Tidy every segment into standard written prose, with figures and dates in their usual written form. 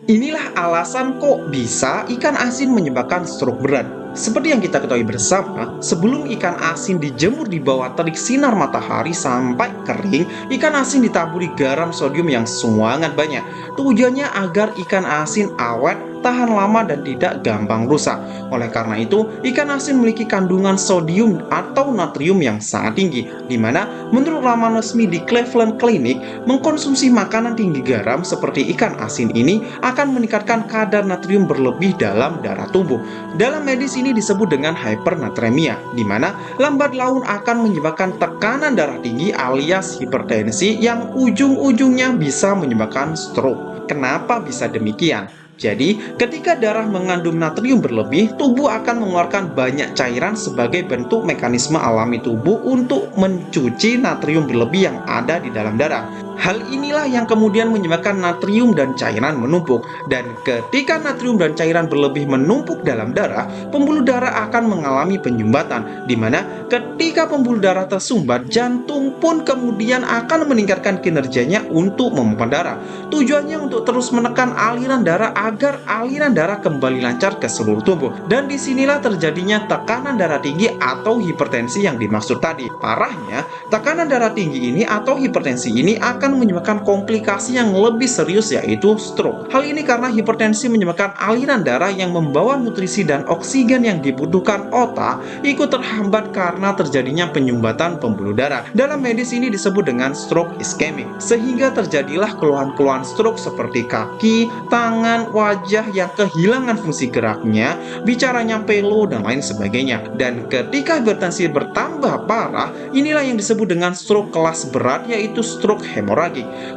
Inilah alasan kok bisa ikan asin menyebabkan stroke berat. Seperti yang kita ketahui bersama, sebelum ikan asin dijemur di bawah terik sinar matahari sampai kering, ikan asin ditaburi garam sodium yang sangat banyak. Tujuannya agar ikan asin awet, tahan lama dan tidak gampang rusak. Oleh karena itu, ikan asin memiliki kandungan sodium atau natrium yang sangat tinggi, di mana menurut laman resmi di Cleveland Clinic, mengkonsumsi makanan tinggi garam seperti ikan asin ini akan meningkatkan kadar natrium berlebih dalam darah tubuh. Dalam medis ini disebut dengan hypernatremia, di mana lambat laun akan menyebabkan tekanan darah tinggi alias hipertensi yang ujung-ujungnya bisa menyebabkan stroke. Kenapa bisa demikian? Jadi, ketika darah mengandung natrium berlebih, tubuh akan mengeluarkan banyak cairan sebagai bentuk mekanisme alami tubuh untuk mencuci natrium berlebih yang ada di dalam darah. Hal inilah yang kemudian menyebabkan natrium dan cairan menumpuk. Dan ketika natrium dan cairan berlebih menumpuk dalam darah, pembuluh darah akan mengalami penyumbatan, di mana ketika pembuluh darah tersumbat, jantung pun kemudian akan meningkatkan kinerjanya untuk memompa darah. Tujuannya untuk terus menekan aliran darah agar aliran darah kembali lancar ke seluruh tubuh. Dan disinilah terjadinya tekanan darah tinggi atau hipertensi yang dimaksud tadi. Parahnya, tekanan darah tinggi ini atau hipertensi ini akan menyebabkan komplikasi yang lebih serius, yaitu stroke. Hal ini karena hipertensi menyebabkan aliran darah yang membawa nutrisi dan oksigen yang dibutuhkan otak ikut terhambat karena terjadinya penyumbatan pembuluh darah. Dalam medis ini disebut dengan stroke ischemic, sehingga terjadilah keluhan-keluhan stroke seperti kaki, tangan, wajah yang kehilangan fungsi geraknya, bicaranya pelo, dan lain sebagainya. Dan ketika hipertensi bertambah parah, inilah yang disebut dengan stroke kelas berat, yaitu stroke hemoragik.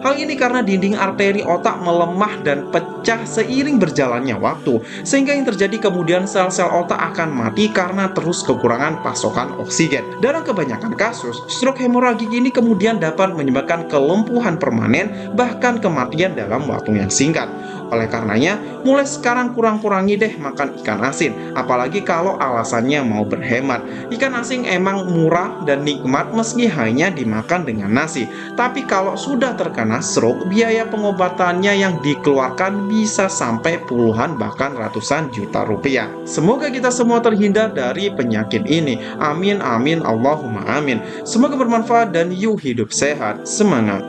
Hal ini karena dinding arteri otak melemah dan pecah seiring berjalannya waktu, sehingga yang terjadi kemudian sel-sel otak akan mati karena terus kekurangan pasokan oksigen. Dalam kebanyakan kasus, stroke hemoragik ini kemudian dapat menyebabkan kelumpuhan permanen, bahkan kematian dalam waktu yang singkat. Oleh karenanya, mulai sekarang kurang-kurangi deh makan ikan asin, apalagi kalau alasannya mau berhemat. Ikan asin emang murah dan nikmat meski hanya dimakan dengan nasi. Tapi kalau sudah terkena stroke, biaya pengobatannya yang dikeluarkan bisa sampai puluhan bahkan ratusan juta rupiah. Semoga kita semua terhindar dari penyakit ini. Amin, amin, Allahumma amin. Semoga bermanfaat dan yuk hidup sehat. Semangat!